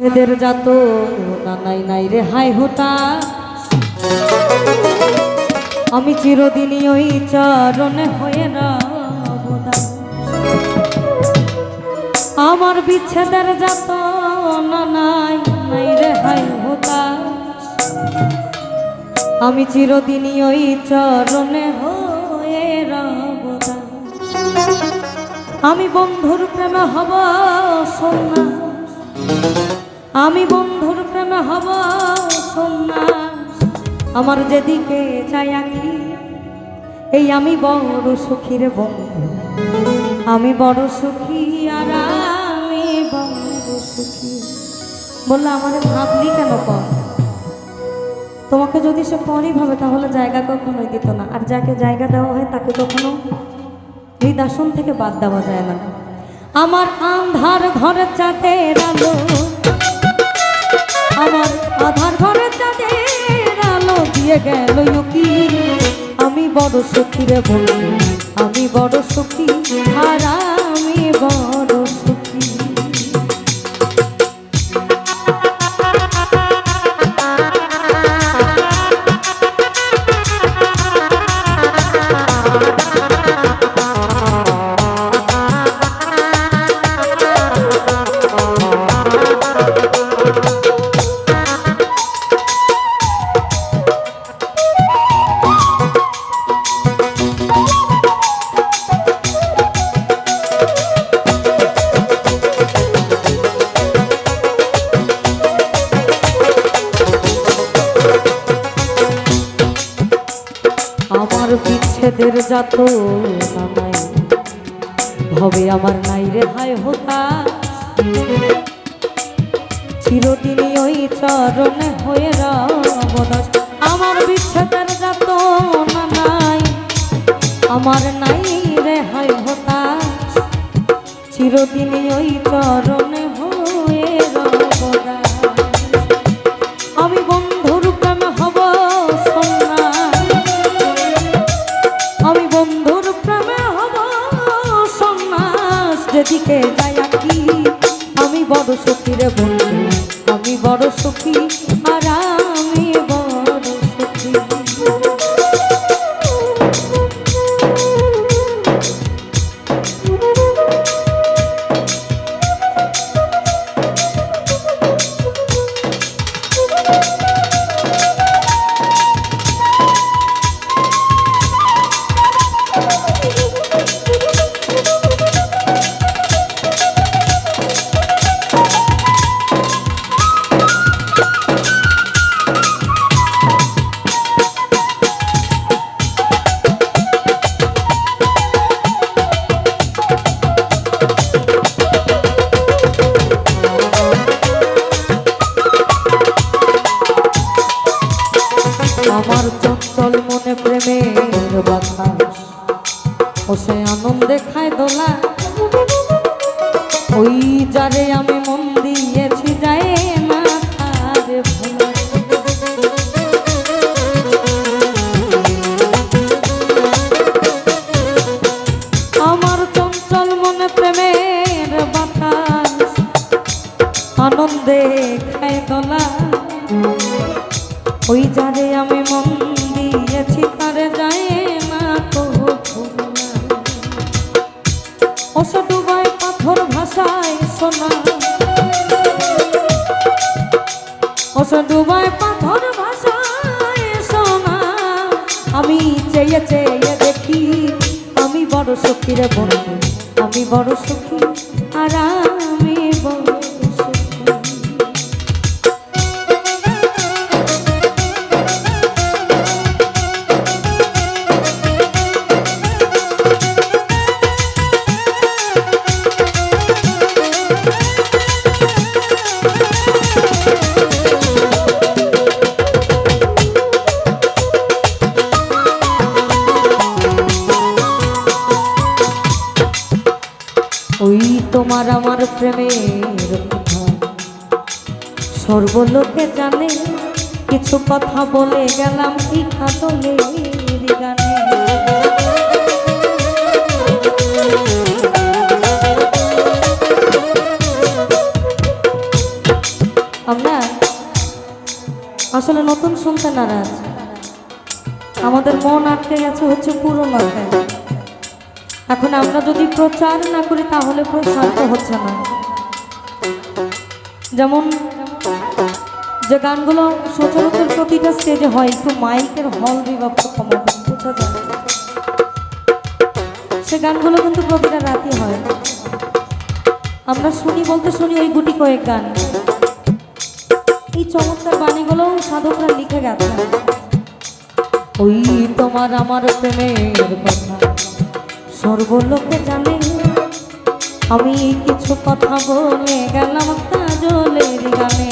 এদের যাত নাই নাই রে হাই হোতা আমি চিরদিনই ওই চরণে হয়ে রব দাস। আমার বিচ্ছেদের যাত নাই নাই রে হাই হোতা আমি চিরদিনই ওই চরণে হয়ে রব দাস। আমি বন্ধুর প্রেমে হব সন্ন্যাস আমি বন্ধুর প্রেমে হব সন্ন্যাস আমার যেদিকে চাই আঁকি এই আমি বড় সুখী রে বন্ধু আমি বড় সুখী আর আমি বড় সুখী। বললে আমার ভাবলি কেন কর তোমাকে যদি সে পরই ভাবে তাহলে জায়গা কখনোই দিত না। আর যাকে জায়গা দেওয়া হয় তাকে কখনো হৃদাসন থেকে বাদ দেওয়া যায় না। আমার আন্ধার ঘরের চাঁদের আলো আমার আধার ঘরের চাঁদের আলো দিয়ে গেল কি আমি বড় সুখী রে বলবো আমি বড় সুখী আর আমি বড় সুখী। আমার বিচ্ছেদের যাত নাই ভবে আমার নাই রে হায় হোতা চিরদিনই ওই চরণে হয়ে রব দাস। আমার বিচ্ছেদের যাত নাই আমার নাই রে হায় হোতা চিরদিনই ওই চরণে হয়ে রব দাস। আমি বন্ধুর প্রেমে হব সন্ন্যাস আমি বন্ধুর প্রেমে হব সন্ন্যাস যেদিকে যাই আঁকি আমি বড় সুখী রে বন্ধু আমি বড় সুখী আর আমি বড় সুখী। আমার চঞ্চল মনে প্রেমের বাতাস ও সে আনন্দে খায় দোলা ওই যারে আমি মন দিয়েছি যায় না তার ভোলা। আমার চঞ্চল মনে প্রেমের বাতাস আনন্দে খায় দোলা ওই যারে আমি মন দিয়েছি তারে যায় না তো ওস ডুবাই পাথর ভাষায় সোনা ওস ডুবাই পাথর ভাষায় সোনা আমি চেয়ে চেয়ে দেখি আমি বড় সুখী রে বন্ধু আমি বড় সুখী আর আমি বড় ওই তোমার আমার প্রেমের কথা সর্বলোকে জানে কিছু কথা বলে গেলাম কি কাজলের গানে। আমরা আসলে নতুন শুনতে নারাজ, আমাদের মন আটকে গেছে হচ্ছে পুরোনোতে। এখন আমরা যদি প্রচার না করি তাহলে প্রসার তো হচ্ছে না। যেমন যে গানগুলো সচরাচর প্রতিটা স্টেজে হয়, একটু মাইকের হল বিভাগ কমাবে, বোঝা যায় সে গানগুলো কিন্তু প্রতিটা রাতে হয়। আমরা শুনি বলতে শুনি ওই গুটি কয়েক গান। এই চমৎকার বাণীগুলো সাধকরা লিখে গেছেন। ওই তোমার আমার প্রেমের কথা সর্বলোকে জানে, আমি কিছু কথা বলে গেলাম কাজলের গানে।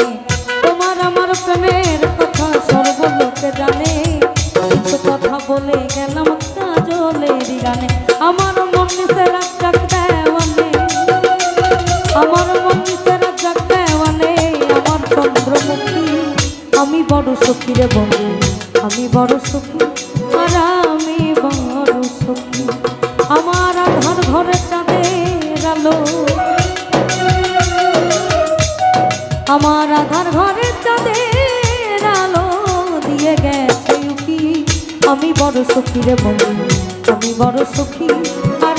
তোমার আমার প্রেমের কথা সর্বলোকে জানে, কিছু কথা বলে গেলাম কাজলের গানে। আমার মন নিচে রাত জাগ দেওয়ানে, আমার মন নিচে রাত জাগ দেওয়ানে, আমার চন্দ্রমুখী আমি বড় সুখী রে বন্ধু, আমি বড় সুখী আর আমি বড় সুখী। আমার আধার ঘরে চাঁদের আলো, আমার আধার ঘরে চাঁদের আলো দিয়ে গেছে উকি। আমি বড় সুখী রে বন্ধু, আমি বড় সুখী আর